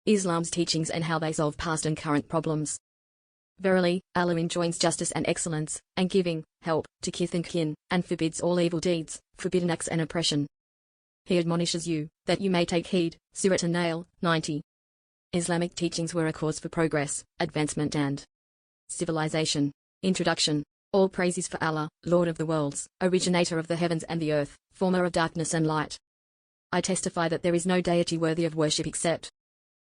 Islam's teachings and how they solve past and current problems. Verily, Allah enjoins justice and excellence, and giving help to kith and kin, and forbids all evil deeds, forbidden acts and oppression. He admonishes you, that you may take heed. Surah An-Nahl, 90. Islamic teachings were a cause for progress, advancement and civilization. Introduction. All praise is for Allah, Lord of the worlds, originator of the heavens and the earth, former of darkness and light. I testify that there is no deity worthy of worship except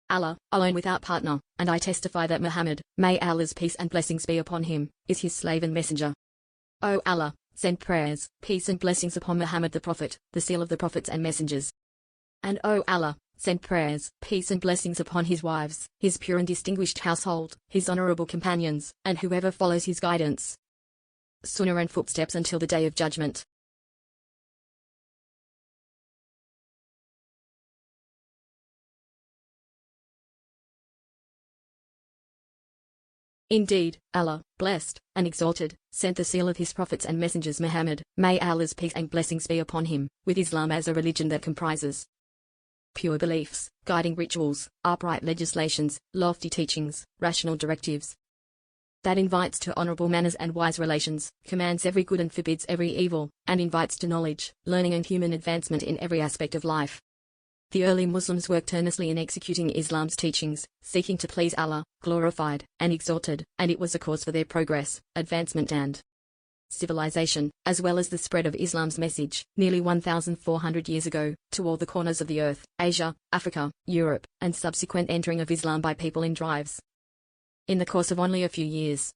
Allah, alone without partner, and I testify that Muhammad, may Allah's peace and blessings be upon him, is his slave and messenger. O Allah, send prayers, peace and blessings upon Muhammad the Prophet, the seal of the prophets and messengers. And O Allah, send prayers, peace and blessings upon his wives, his pure and distinguished household, his honorable companions, and whoever follows his guidance, sunnah and footsteps until the day of judgment. Indeed, Allah, blessed and exalted, sent the seal of his prophets and messengers Muhammad, may Allah's peace and blessings be upon him, with Islam as a religion that comprises pure beliefs, guiding rituals, upright legislations, lofty teachings, rational directives, that invites to honorable manners and wise relations, commands every good and forbids every evil, and invites to knowledge, learning and human advancement in every aspect of life. The early Muslims worked earnestly in executing Islam's teachings, seeking to please Allah, glorified and exalted, and it was a cause for their progress, advancement and civilization, as well as the spread of Islam's message, nearly 1,400 years ago, to all the corners of the earth, Asia, Africa, Europe, and subsequent entering of Islam by people in drives, in the course of only a few years.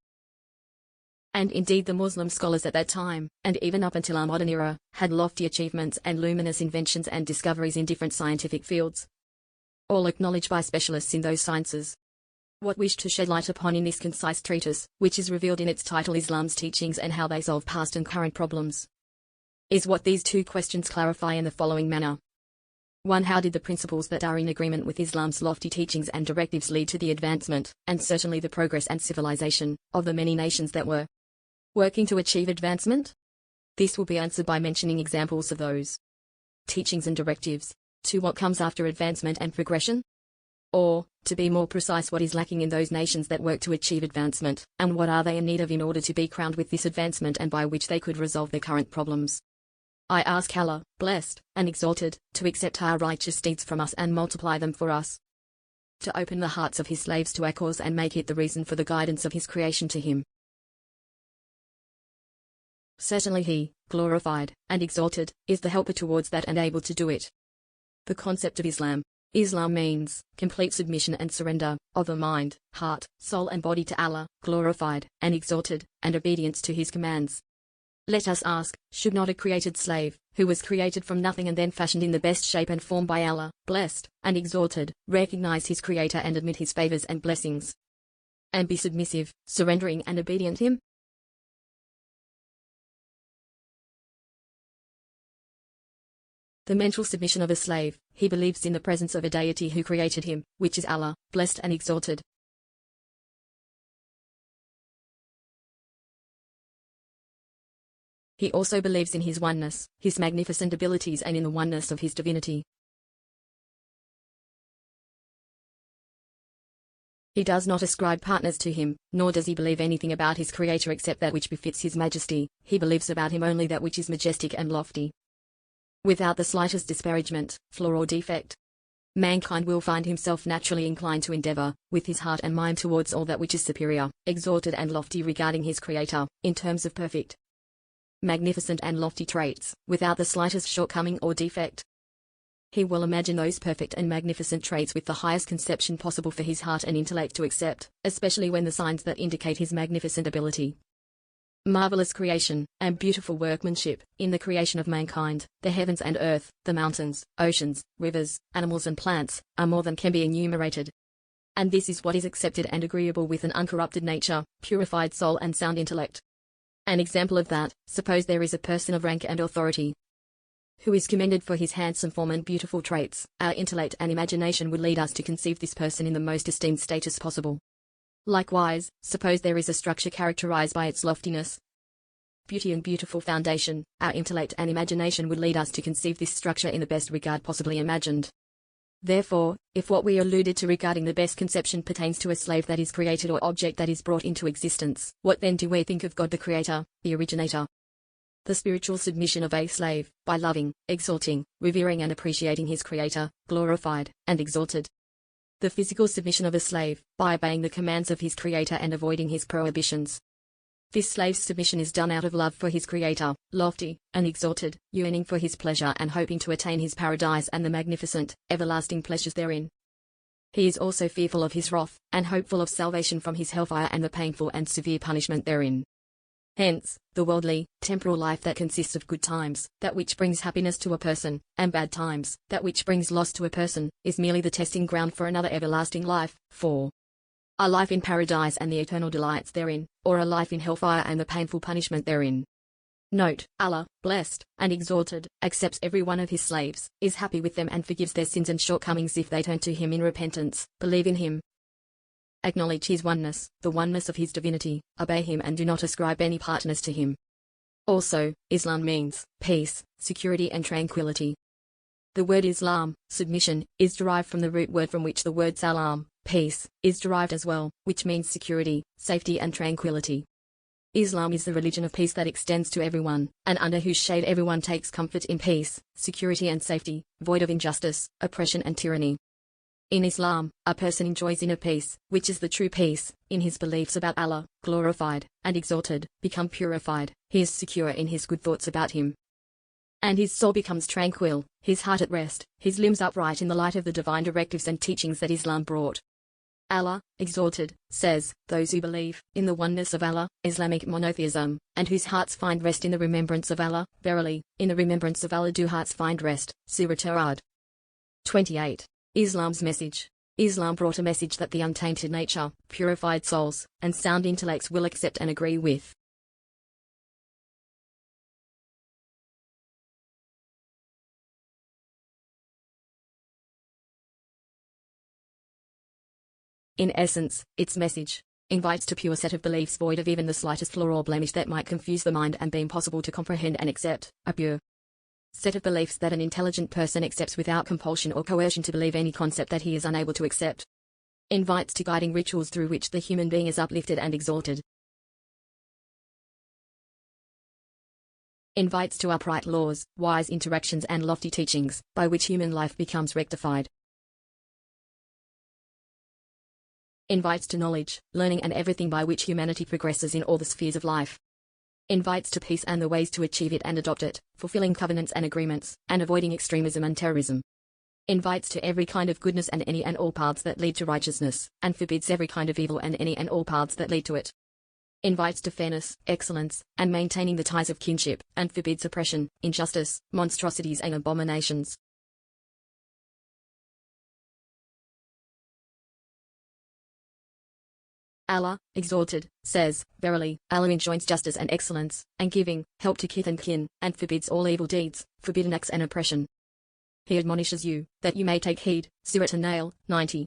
And indeed the Muslim scholars at that time, and even up until our modern era, had lofty achievements and luminous inventions and discoveries in different scientific fields, all acknowledged by specialists in those sciences. What wish to shed light upon in this concise treatise, which is revealed in its title Islam's Teachings and How They Solve Past and Current Problems, is what these two questions clarify in the following manner. 1. How did the principles that are in agreement with Islam's lofty teachings and directives lead to the advancement, and certainly the progress and civilization, of the many nations that were working to achieve advancement? This will be answered by mentioning examples of those teachings and directives. 2. What comes after advancement and progression? Or, to be more precise, what is lacking in those nations that work to achieve advancement, and what are they in need of in order to be crowned with this advancement and by which they could resolve their current problems? I ask Allah, blessed and exalted, to accept our righteous deeds from us and multiply them for us, to open the hearts of his slaves to our cause and make it the reason for the guidance of his creation to him. Certainly he, glorified and exalted, is the helper towards that and able to do it. The concept of Islam. Islam means complete submission and surrender of the mind, heart, soul and body to Allah, glorified and exalted, and obedience to his commands. Let us ask, should not a created slave, who was created from nothing and then fashioned in the best shape and form by Allah, blessed and exalted, recognize his creator and admit his favors and blessings, and be submissive, surrendering and obedient to him? The mental submission of a slave. He believes in the presence of a deity who created him, which is Allah, blessed and exalted. He also believes in his oneness, his magnificent abilities, and in the oneness of his divinity. He does not ascribe partners to him, nor does he believe anything about his creator except that which befits his majesty. He believes about him only that which is majestic and lofty, without the slightest disparagement, flaw or defect. Mankind will find himself naturally inclined to endeavor, with his heart and mind, towards all that which is superior, exalted and lofty regarding his creator, in terms of perfect, magnificent and lofty traits, without the slightest shortcoming or defect. He will imagine those perfect and magnificent traits with the highest conception possible for his heart and intellect to accept, especially when the signs that indicate his magnificent ability, marvelous creation, and beautiful workmanship, in the creation of mankind, the heavens and earth, the mountains, oceans, rivers, animals and plants, are more than can be enumerated. And this is what is accepted and agreeable with an uncorrupted nature, purified soul and sound intellect. An example of that, suppose there is a person of rank and authority, who is commended for his handsome form and beautiful traits. Our intellect and imagination would lead us to conceive this person in the most esteemed status possible. Likewise, suppose there is a structure characterized by its loftiness, beauty and beautiful foundation. Our intellect and imagination would lead us to conceive this structure in the best regard possibly imagined. Therefore, if what we alluded to regarding the best conception pertains to a slave that is created or object that is brought into existence, what then do we think of God the Creator, the Originator? The spiritual submission of a slave, by loving, exalting, revering and appreciating his Creator, glorified, and exalted. The physical submission of a slave, by obeying the commands of his Creator and avoiding his prohibitions. This slave's submission is done out of love for his Creator, lofty, and exalted, yearning for his pleasure and hoping to attain his paradise and the magnificent, everlasting pleasures therein. He is also fearful of his wrath, and hopeful of salvation from his hellfire and the painful and severe punishment therein. Hence, the worldly, temporal life that consists of good times, that which brings happiness to a person, and bad times, that which brings loss to a person, is merely the testing ground for another everlasting life, for a life in paradise and the eternal delights therein, or a life in hellfire and the painful punishment therein. Note, Allah, blessed and exalted, accepts every one of his slaves, is happy with them and forgives their sins and shortcomings if they turn to him in repentance, believe in him, acknowledge his oneness, the oneness of his divinity, obey him and do not ascribe any partners to him. Also, Islam means peace, security and tranquility. The word Islam, submission, is derived from the root word from which the word salam, peace, is derived as well, which means security, safety and tranquility. Islam is the religion of peace that extends to everyone, and under whose shade everyone takes comfort in peace, security and safety, void of injustice, oppression and tyranny. In Islam, a person enjoys inner peace, which is the true peace, in his beliefs about Allah, glorified and exalted, become purified, he is secure in his good thoughts about him. And his soul becomes tranquil, his heart at rest, his limbs upright in the light of the divine directives and teachings that Islam brought. Allah, exalted, says, those who believe in the oneness of Allah, Islamic monotheism, and whose hearts find rest in the remembrance of Allah, verily, in the remembrance of Allah do hearts find rest. Surah Ar-Ra'd. 28. Islam's message. Islam brought a message that the untainted nature, purified souls, and sound intellects will accept and agree with. In essence, its message invites to pure set of beliefs void of even the slightest flaw or blemish that might confuse the mind and be impossible to comprehend and accept, a pure set of beliefs that an intelligent person accepts without compulsion or coercion to believe any concept that he is unable to accept. Invites to guiding rituals through which the human being is uplifted and exalted. Invites to upright laws, wise interactions and lofty teachings, by which human life becomes rectified. Invites to knowledge, learning and everything by which humanity progresses in all the spheres of life. Invites to peace and the ways to achieve it and adopt it, fulfilling covenants and agreements, and avoiding extremism and terrorism. Invites to every kind of goodness and any and all paths that lead to righteousness, and forbids every kind of evil and any and all paths that lead to it. Invites to fairness, excellence, and maintaining the ties of kinship, and forbids oppression, injustice, monstrosities and abominations. Allah, exalted, says, verily, Allah enjoins justice and excellence, and giving, help to kith and kin, and forbids all evil deeds, forbidden acts and oppression. He admonishes you, that you may take heed. Surah An-Nahl, 90.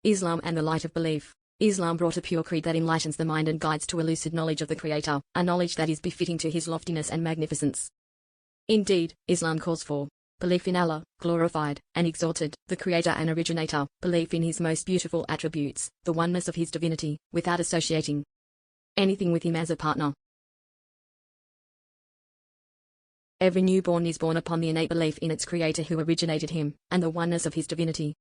Islam and the light of belief. Islam brought a pure creed that enlightens the mind and guides to a lucid knowledge of the Creator, a knowledge that is befitting to his loftiness and magnificence. Indeed, Islam calls for belief in Allah, glorified and exalted, the Creator and Originator, belief in his most beautiful attributes, the oneness of his divinity, without associating anything with him as a partner. Every newborn is born upon the innate belief in its Creator who originated him, and the oneness of his divinity.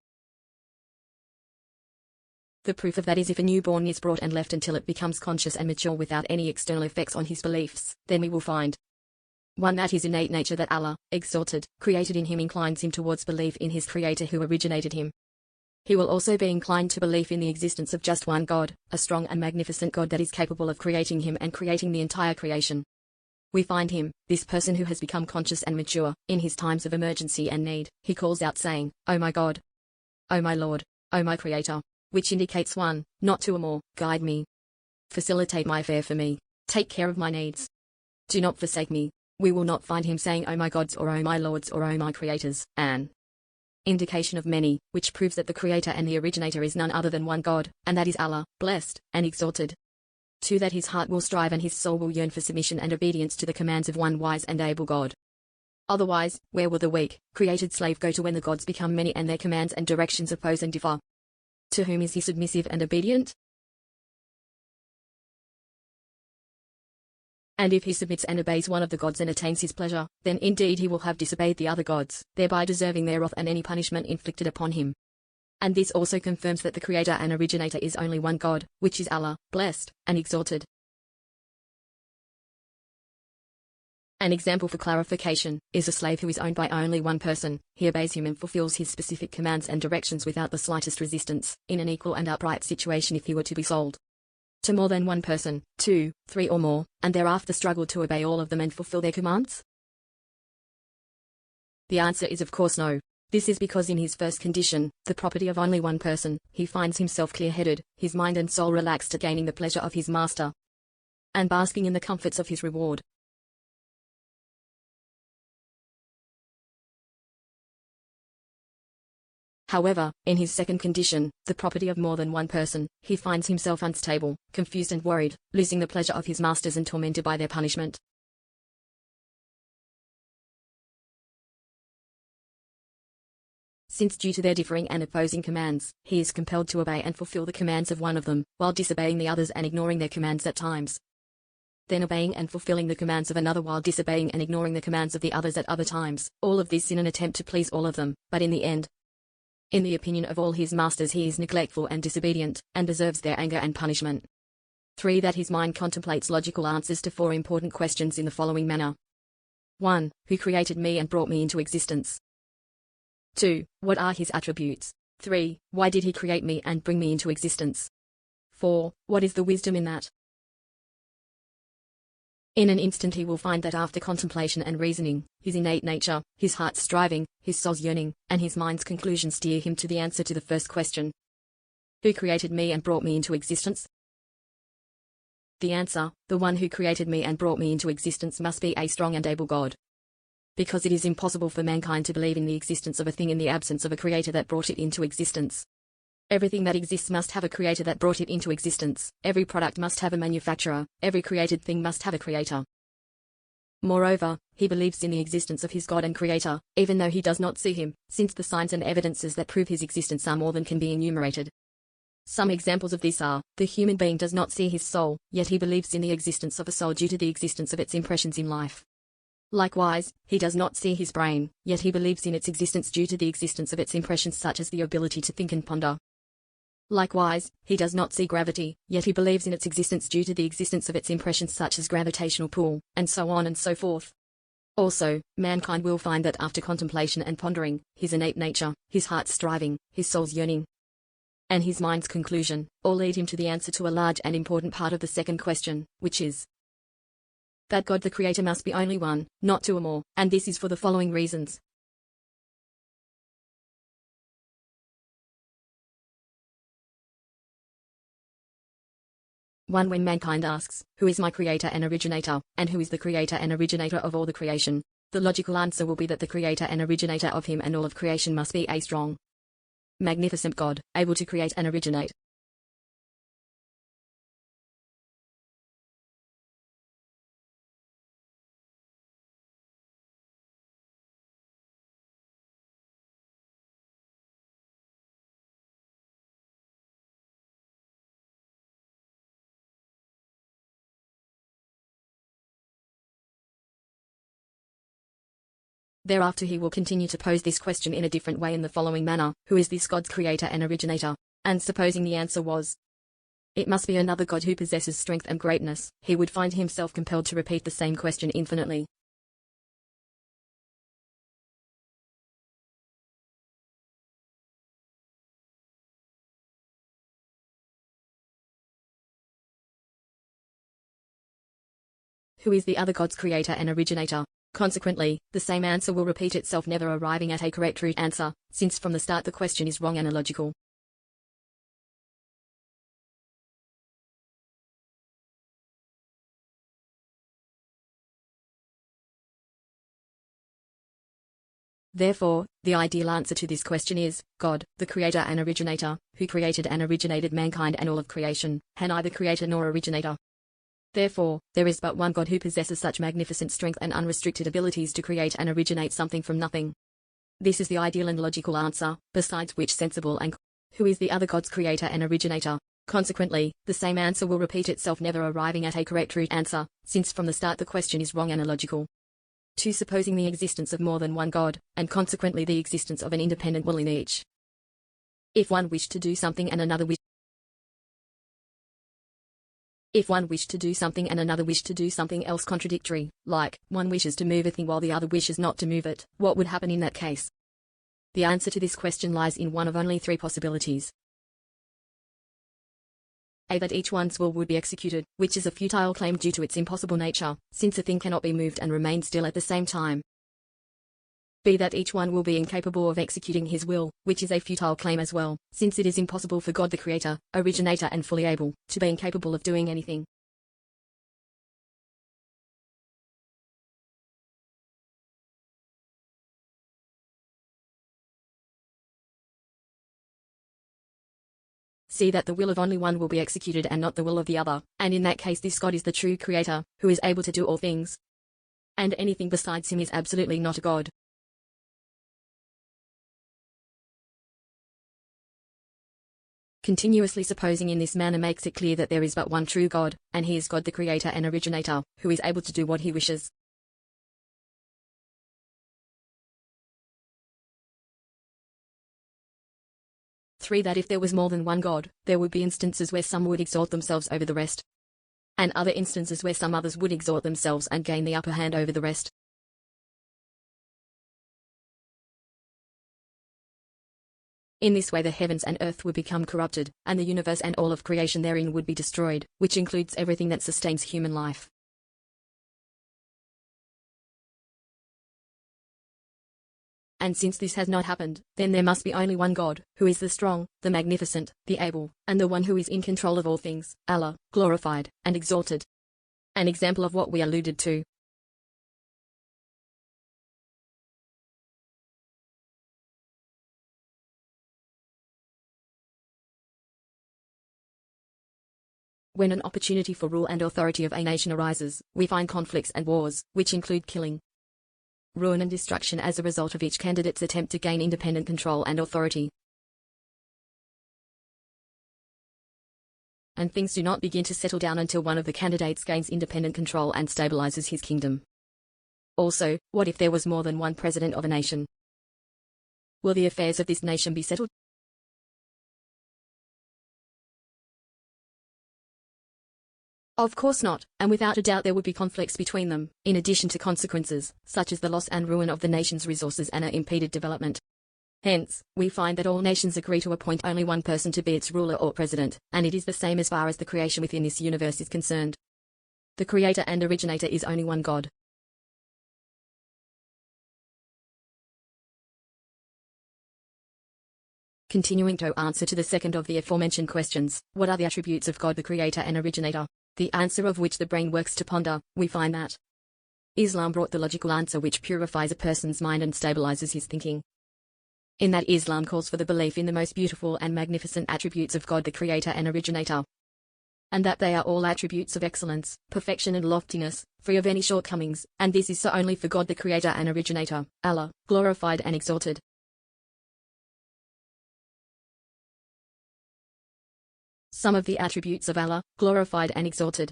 The proof of that is if a newborn is brought and left until it becomes conscious and mature without any external effects on his beliefs, then we will find 1. That his innate nature that Allah, exalted, created in him inclines him towards belief in his Creator who originated him. He will also be inclined to belief in the existence of just one God, a strong and magnificent God that is capable of creating him and creating the entire creation. We find him, this person who has become conscious and mature, in his times of emergency and need, he calls out saying, "O my God! O my Lord! O my Creator!" Which indicates 1, not 2 or more, guide me. Facilitate my affair for me. Take care of my needs. Do not forsake me. We will not find him saying "O my gods" or "O my lords" or "O my creators," an indication of many, which proves that the Creator and the Originator is none other than one God, and that is Allah, blessed and exalted. 2. That his heart will strive and his soul will yearn for submission and obedience to the commands of one wise and able God. Otherwise, where will the weak, created slave go to when the gods become many and their commands and directions oppose and differ? To whom is he submissive and obedient? And if he submits and obeys one of the gods and attains his pleasure, then indeed he will have disobeyed the other gods, thereby deserving their wrath and any punishment inflicted upon him. And this also confirms that the Creator and Originator is only one God, which is Allah, blessed and exalted. An example for clarification is a slave who is owned by only one person. He obeys him and fulfills his specific commands and directions without the slightest resistance, in an equal and upright situation if he were to be sold to more than one person, 2, 3 or more, and thereafter struggle to obey all of them and fulfill their commands? The answer is of course no. This is because in his first condition, the property of only one person, he finds himself clear-headed, his mind and soul relaxed at gaining the pleasure of his master, and basking in the comforts of his reward. However, in his second condition, the property of more than one person, he finds himself unstable, confused and worried, losing the pleasure of his masters and tormented by their punishment. Since due to their differing and opposing commands, he is compelled to obey and fulfill the commands of one of them, while disobeying the others and ignoring their commands at times. Then obeying and fulfilling the commands of another while disobeying and ignoring the commands of the others at other times, all of this in an attempt to please all of them, but in the end, in the opinion of all his masters he is neglectful and disobedient, and deserves their anger and punishment. 3. That his mind contemplates logical answers to 4 important questions in the following manner. 1. Who created me and brought me into existence? 2. What are his attributes? 3. Why did he create me and bring me into existence? 4. What is the wisdom in that? In an instant he will find that after contemplation and reasoning, his innate nature, his heart's striving, his soul's yearning, and his mind's conclusion steer him to the answer to the first question. Who created me and brought me into existence? The answer, the one who created me and brought me into existence, must be a strong and able God. Because it is impossible for mankind to believe in the existence of a thing in the absence of a creator that brought it into existence. Everything that exists must have a creator that brought it into existence. Every product must have a manufacturer. Every created thing must have a creator. Moreover, he believes in the existence of his God and creator, even though he does not see him, since the signs and evidences that prove his existence are more than can be enumerated. Some examples of this are, the human being does not see his soul, yet he believes in the existence of a soul due to the existence of its impressions in life. Likewise, he does not see his brain, yet he believes in its existence due to the existence of its impressions such as the ability to think and ponder. Likewise, he does not see gravity, yet he believes in its existence due to the existence of its impressions such as gravitational pull, and so on and so forth. Also, mankind will find that after contemplation and pondering, his innate nature, his heart's striving, his soul's yearning, and his mind's conclusion, all lead him to the answer to a large and important part of the second question, which is that God the Creator must be only one, not 2 or more, and this is for the following reasons. 1. When mankind asks, who is my creator and originator, and who is the creator and originator of all the creation, the logical answer will be that the creator and originator of him and all of creation must be a strong, magnificent God, able to create and originate. Thereafter he will continue to pose this question in a different way in the following manner, who is this God's creator and originator? And supposing the answer was, it must be another God who possesses strength and greatness, he would find himself compelled to repeat the same question infinitely. Who is the other God's creator and originator? Consequently, the same answer will repeat itself, never arriving at a correct root answer, since from the start the question is wrong and illogical. Therefore, the ideal answer to this question is, God, the creator and originator, who created and originated mankind and all of creation, and neither creator nor originator. Therefore, there is but one God who possesses such magnificent strength and unrestricted abilities to create and originate something from nothing. This is the ideal and logical answer, besides which sensible and who is the other God's creator and originator. Consequently, the same answer will repeat itself, never arriving at a correct root answer, since from the start the question is wrong and illogical. 2. Supposing the existence of more than one God, and consequently the existence of an independent will in each. If one wished to do something and another wished to do something and another wished to do something else contradictory, like, one wishes to move a thing while the other wishes not to move it, what would happen in that case? The answer to this question lies in one of only three possibilities. A. That each one's will would be executed, which is a futile claim due to its impossible nature, since a thing cannot be moved and remain still at the same time. B. That each one will be incapable of executing his will, which is a futile claim as well, since it is impossible for God the Creator, originator and fully able, to be incapable of doing anything. C. That the will of only one will be executed and not the will of the other, and in that case this God is the true Creator, who is able to do all things. And anything besides him is absolutely not a God. Continuously supposing in this manner makes it clear that there is but one true God, and he is God the Creator and originator, who is able to do what he wishes. Three. That if there was more than one God, there would be instances where some would exalt themselves over the rest, and other instances where some others would exalt themselves and gain the upper hand over the rest. In this way the heavens and earth would become corrupted, and the universe and all of creation therein would be destroyed, which includes everything that sustains human life. And since this has not happened, then there must be only one God, who is the strong, the magnificent, the able, and the one who is in control of all things, Allah, glorified and exalted. An example of what we alluded to. When an opportunity for rule and authority of a nation arises, we find conflicts and wars, which include killing, ruin and destruction as a result of each candidate's attempt to gain independent control and authority. And things do not begin to settle down until one of the candidates gains independent control and stabilizes his kingdom. Also, what if there was more than one president of a nation? Will the affairs of this nation be settled? Of course not, and without a doubt there would be conflicts between them, in addition to consequences, such as the loss and ruin of the nation's resources and impeded development. Hence, we find that all nations agree to appoint only one person to be its ruler or president, and it is the same as far as the creation within this universe is concerned. The creator and originator is only one God. Continuing to answer to the second of the aforementioned questions, what are the attributes of God the creator and originator? The answer of which the brain works to ponder, we find that Islam brought the logical answer which purifies a person's mind and stabilizes his thinking. In that Islam calls for the belief in the most beautiful and magnificent attributes of God the Creator and Originator, and that they are all attributes of excellence, perfection and loftiness, free of any shortcomings, and this is so only for God the Creator and Originator, Allah, glorified and exalted. Some of the attributes of Allah, glorified and exalted.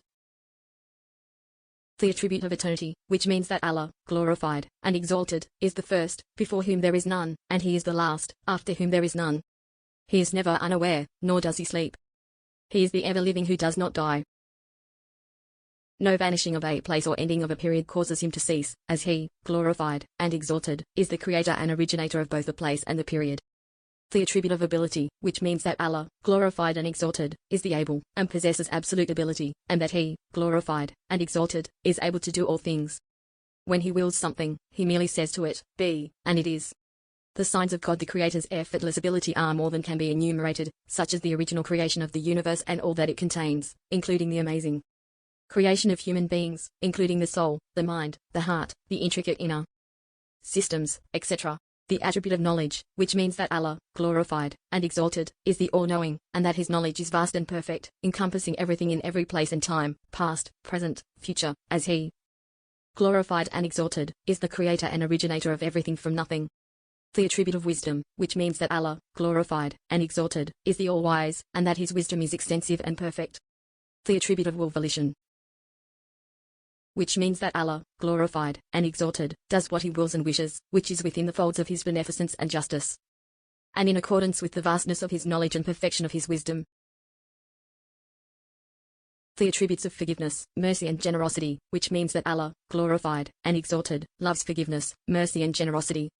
The attribute of eternity, which means that Allah, glorified and exalted, is the first, before whom there is none, and He is the last, after whom there is none. He is never unaware, nor does He sleep. He is the ever-living who does not die. No vanishing of a place or ending of a period causes Him to cease, as He, glorified and exalted, is the creator and originator of both the place and the period. The attribute of ability, which means that Allah, glorified and exalted, is the able, and possesses absolute ability, and that He, glorified and exalted, is able to do all things. When He wills something, He merely says to it, be, and it is. The signs of God the Creator's effortless ability are more than can be enumerated, such as the original creation of the universe and all that it contains, including the amazing creation of human beings, including the soul, the mind, the heart, the intricate inner systems, etc. The attribute of knowledge, which means that Allah, glorified and exalted, is the all-knowing, and that his knowledge is vast and perfect, encompassing everything in every place and time, past, present, future, as he, glorified and exalted, is the creator and originator of everything from nothing. The attribute of wisdom, which means that Allah, glorified and exalted, is the all-wise, and that his wisdom is extensive and perfect. The attribute of will volition, which means that Allah, glorified and exalted, does what he wills and wishes, which is within the folds of his beneficence and justice, and in accordance with the vastness of his knowledge and perfection of his wisdom. The attributes of forgiveness, mercy and generosity, which means that Allah, glorified and exalted, loves forgiveness, mercy and generosity.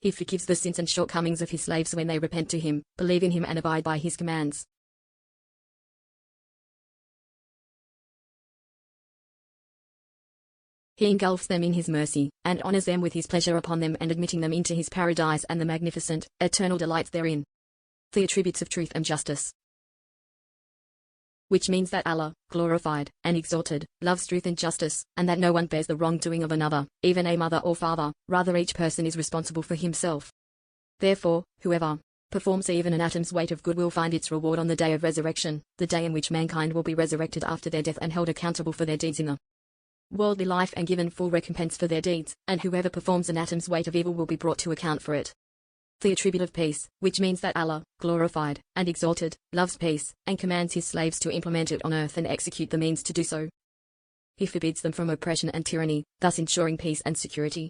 He forgives the sins and shortcomings of his slaves when they repent to him, believe in him and abide by his commands. He engulfs them in his mercy, and honors them with his pleasure upon them and admitting them into his paradise and the magnificent, eternal delights therein. The attributes of truth and justice, which means that Allah, glorified and exalted, loves truth and justice, and that no one bears the wrongdoing of another, even a mother or father, rather each person is responsible for himself. Therefore, whoever performs even an atom's weight of good will find its reward on the day of resurrection, the day in which mankind will be resurrected after their death and held accountable for their deeds in the worldly life and given full recompense for their deeds, and whoever performs an atom's weight of evil will be brought to account for it. The attribute of peace, which means that Allah, glorified and exalted, loves peace, and commands his slaves to implement it on earth and execute the means to do so. He forbids them from oppression and tyranny, thus ensuring peace and security.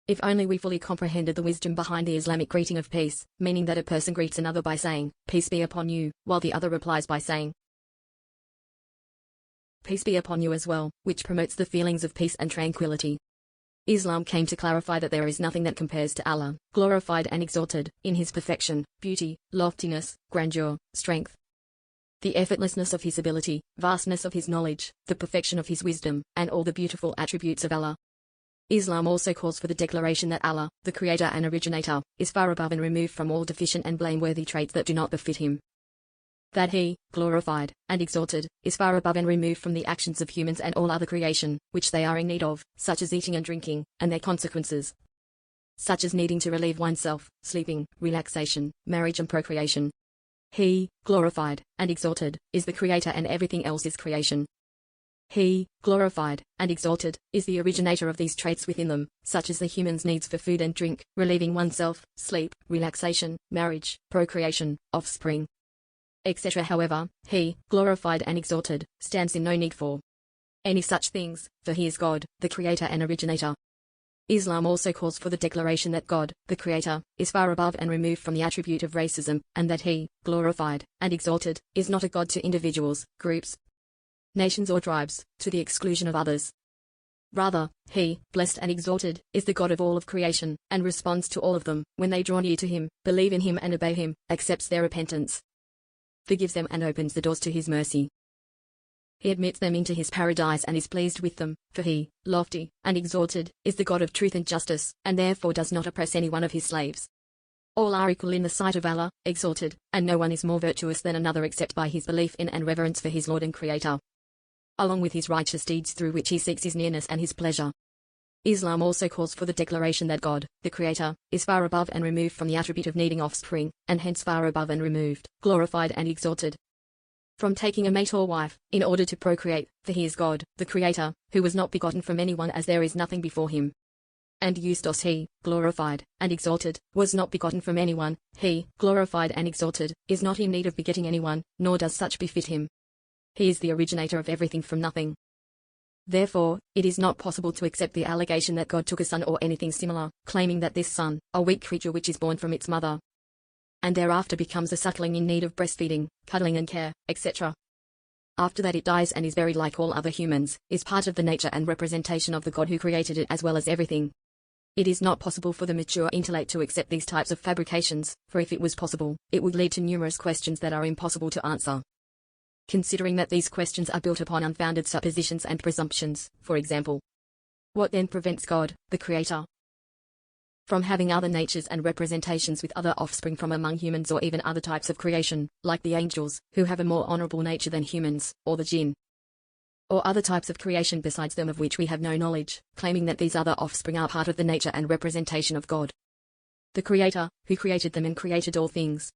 If only we fully comprehended the wisdom behind the Islamic greeting of peace, meaning that a person greets another by saying, "Peace be upon you," while the other replies by saying, "Peace be upon you as well," which promotes the feelings of peace and tranquility. Islam came to clarify that there is nothing that compares to Allah, glorified and exalted, in his perfection, beauty, loftiness, grandeur, strength, the effortlessness of his ability, vastness of his knowledge, the perfection of his wisdom, and all the beautiful attributes of Allah. Islam also calls for the declaration that Allah, the creator and originator, is far above and removed from all deficient and blameworthy traits that do not befit him. That he, glorified and exalted, is far above and removed from the actions of humans and all other creation, which they are in need of, such as eating and drinking, and their consequences, such as needing to relieve oneself, sleeping, relaxation, marriage and procreation. He, glorified and exalted, is the creator and everything else is creation. He, glorified and exalted, is the originator of these traits within them, such as the human's needs for food and drink, relieving oneself, sleep, relaxation, marriage, procreation, offspring, etc. However, he, glorified and exalted, stands in no need for any such things, for he is God, the creator and originator. Islam also calls for the declaration that God, the creator, is far above and removed from the attribute of racism, and that he, glorified and exalted, is not a god to individuals, groups, nations or tribes, to the exclusion of others. Rather, he, blessed and exalted, is the God of all of creation, and responds to all of them, when they draw near to him, believe in him and obey him, accepts their repentance, forgives them and opens the doors to his mercy. He admits them into his paradise and is pleased with them, for he, lofty and exalted, is the God of truth and justice, and therefore does not oppress any one of his slaves. All are equal in the sight of Allah, exalted, and no one is more virtuous than another except by his belief in and reverence for his Lord and Creator, along with his righteous deeds through which he seeks his nearness and his pleasure. Islam also calls for the declaration that God, the Creator, is far above and removed from the attribute of needing offspring, and hence far above and removed, glorified and exalted, from taking a mate or wife, in order to procreate, for he is God, the Creator, who was not begotten from anyone as there is nothing before him. And Eustos he, glorified and exalted, was not begotten from anyone, he, glorified and exalted, is not in need of begetting anyone, nor does such befit him. He is the originator of everything from nothing. Therefore, it is not possible to accept the allegation that God took a son or anything similar, claiming that this son, a weak creature which is born from its mother, and thereafter becomes a suckling in need of breastfeeding, cuddling and care, etc. After that it dies and is buried like all other humans, is part of the nature and representation of the God who created it as well as everything. It is not possible for the mature intellect to accept these types of fabrications, for if it was possible, it would lead to numerous questions that are impossible to answer. Considering that these questions are built upon unfounded suppositions and presumptions, for example, what then prevents God, the Creator, from having other natures and representations with other offspring from among humans or even other types of creation, like the angels, who have a more honorable nature than humans, or the jinn, or other types of creation besides them of which we have no knowledge, claiming that these other offspring are part of the nature and representation of God, the Creator, who created them and created all things.